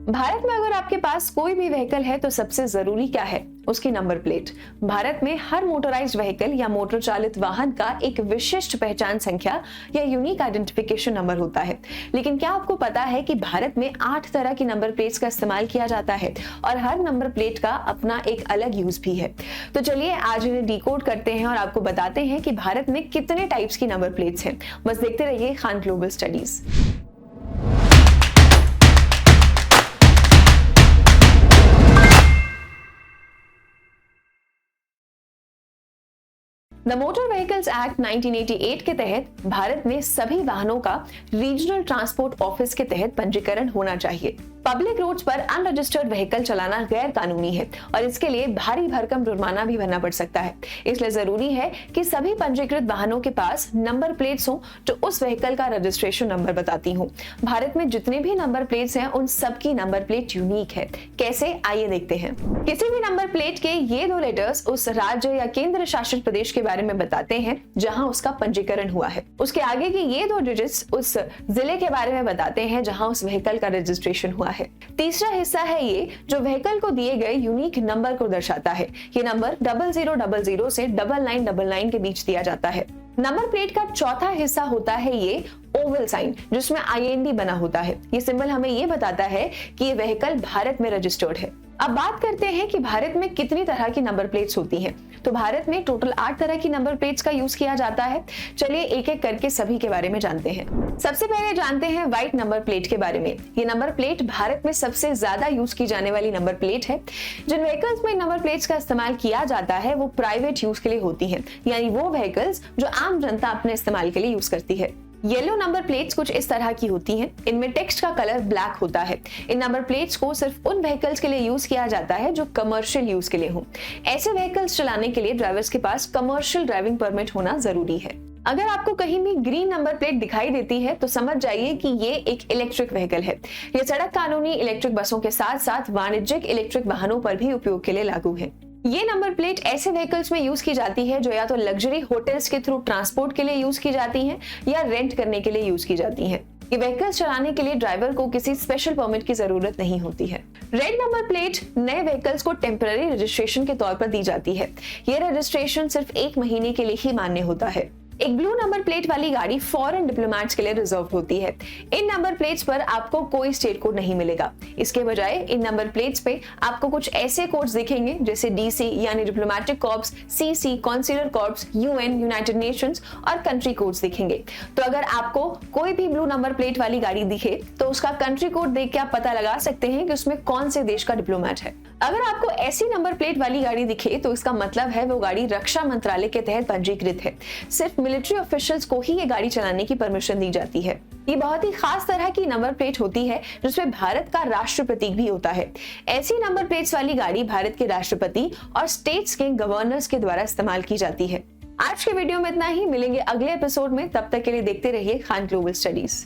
भारत में अगर आपके पास कोई भी व्हीकल है तो सबसे जरूरी क्या है? उसकी नंबर प्लेट। भारत में हर मोटराइज्ड व्हीकल या मोटर चालित वाहन का एक विशिष्ट पहचान संख्या या यूनिक आइडेंटिफिकेशन नंबर होता है। लेकिन क्या आपको पता है कि भारत में 8 तरह की नंबर प्लेट्स का इस्तेमाल किया जाता है और हर नंबर प्लेट का अपना एक अलग यूज भी है। तो चलिए आज इन्हें डिकोड करते हैं और आपको बताते हैं कि भारत में कितने टाइप्स की नंबर प्लेट्स हैं। बस देखते रहिए Khan global studies. The motor vehicles act 1988 के तहत भारत में सभी वाहनों का रीजनल ट्रांसपोर्ट ऑफिस के तहत पंजीकरण होना चाहिए। पब्लिक रोड्स पर अनरजिस्टर्ड व्हीकल चलाना गैर कानूनी है और इसके लिए भारी भरकम जुर्माना भी भरना पड़ सकता है। इसलिए जरूरी है कि सभी पंजीकृत वाहनों के पास नंबर प्लेट्स हो जो उस व्हीकल का रजिस्ट्रेशन नंबर बताती हो। भारत में जितने भी नंबर प्लेट्स हैं उन सबकी नंबर प्लेट यूनिक है। कैसे, आइए देखते हैं। किसी भी नंबर प्लेट के ये 2 लेटर्स उस राज्य या केंद्र शासित प्रदेश के बारे में बताते हैं जहां उसका पंजीकरण हुआ है। उसके आगे की ये 2 डिजिट्स उस जिले के बारे में बताते हैं जहां उस व्हीकल का रजिस्ट्रेशन हुआ है। तीसरा हिस्सा है ये जो व्हीकल को दिए गए यूनिक नंबर को दर्शाता है। ये नंबर 0000 से 9999 के बीच दिया जाता है। नंबर प्लेट का चौथा हिस्सा होता है ये ओवल साइन जिसमें IND बना होता है। ये सिंबल हमें ये बताता है कि ये व्हीकल भारत में रजिस्टर्ड है। अब बात करते हैं कि भारत में कितनी तरह की नंबर प्लेट्स होती हैं। तो भारत में टोटल 8 तरह की नंबर प्लेट्स का यूज किया जाता है। चलिए एक एक करके सभी के बारे में जानते हैं। सबसे पहले जानते हैं व्हाइट नंबर प्लेट के बारे में। ये नंबर प्लेट भारत में सबसे ज्यादा यूज की जाने वाली नंबर प्लेट है। जिन व्हीकल्स में नंबर प्लेट्स का इस्तेमाल किया जाता है वो प्राइवेट यूज के लिए होती है, यानी वो व्हीकल्स जो आम जनता अपने इस्तेमाल के लिए यूज करती है। येलो नंबर प्लेट्स कुछ इस तरह की होती हैं। इनमें टेक्स्ट का कलर ब्लैक होता है। इन नंबर प्लेट्स को सिर्फ उन व्हीकल्स के लिए यूज किया जाता है जो कमर्शियल यूज के लिए हो। ऐसे व्हीकल्स चलाने के लिए ड्राइवर्स के पास कमर्शियल ड्राइविंग परमिट होना जरूरी है। अगर आपको कहीं भी ग्रीन नंबर प्लेट दिखाई देती है तो समझ जाइए कि ये एक इलेक्ट्रिक व्हीकल है। ये सड़क कानूनी इलेक्ट्रिक बसों के साथ साथ वाणिज्यिक इलेक्ट्रिक वाहनों पर भी उपयोग के लिए लागू है। ये नंबर प्लेट ऐसे व्हीकल्स में यूज की जाती है जो या तो लग्जरी होटल्स के थ्रू ट्रांसपोर्ट के लिए यूज की जाती हैं या रेंट करने के लिए यूज की जाती हैं। ये व्हीकल्स चलाने के लिए ड्राइवर को किसी स्पेशल परमिट की जरूरत नहीं होती है। रेड नंबर प्लेट नए व्हीकल्स को टेम्पररी रजिस्ट्रेशन के तौर पर दी जाती है। ये रजिस्ट्रेशन सिर्फ 1 महीने के लिए ही मान्य होता है। एक ब्लू नंबर प्लेट वाली गाड़ी फॉरेन डिप्लोमेट्स के लिए रिजर्व होती है। इन नंबर प्लेट्स पर आपको कोई स्टेट कोड नहीं मिलेगा। इसके बजाय इन नंबर प्लेट्स पे आपको कुछ ऐसे कोड्स दिखेंगे जैसे DC यानी diplomatic corps, CC consular corps, UN United Nations और कंट्री कोड्स दिखेंगे। तो अगर आपको कोई भी ब्लू नंबर प्लेट वाली गाड़ी दिखे तो उसका कंट्री कोड देख के आप पता लगा सकते हैं कि उसमें कौन से देश का डिप्लोमेट है। अगर आपको ऐसी नंबर प्लेट वाली गाड़ी दिखे तो इसका मतलब है वो गाड़ी रक्षा मंत्रालय के तहत पंजीकृत है। सिर्फ मिलिट्री ऑफिशियल्स को ही ये गाड़ी चलाने की परमिशन दी जाती है। ये बहुत ही खास तरह की नंबर प्लेट होती है जिसमें भारत का राष्ट्र प्रतीक भी होता है। ऐसी नंबर प्लेट्स वाली गाड़ी भारत के राष्ट्रपति और स्टेट्स के गवर्नर्स के द्वारा इस्तेमाल की जाती है। आज के वीडियो में इतना ही। मिलेंगे अगले एपिसोड में, तब तक के लिए देखते रहिए खान ग्लोबल स्टडीज।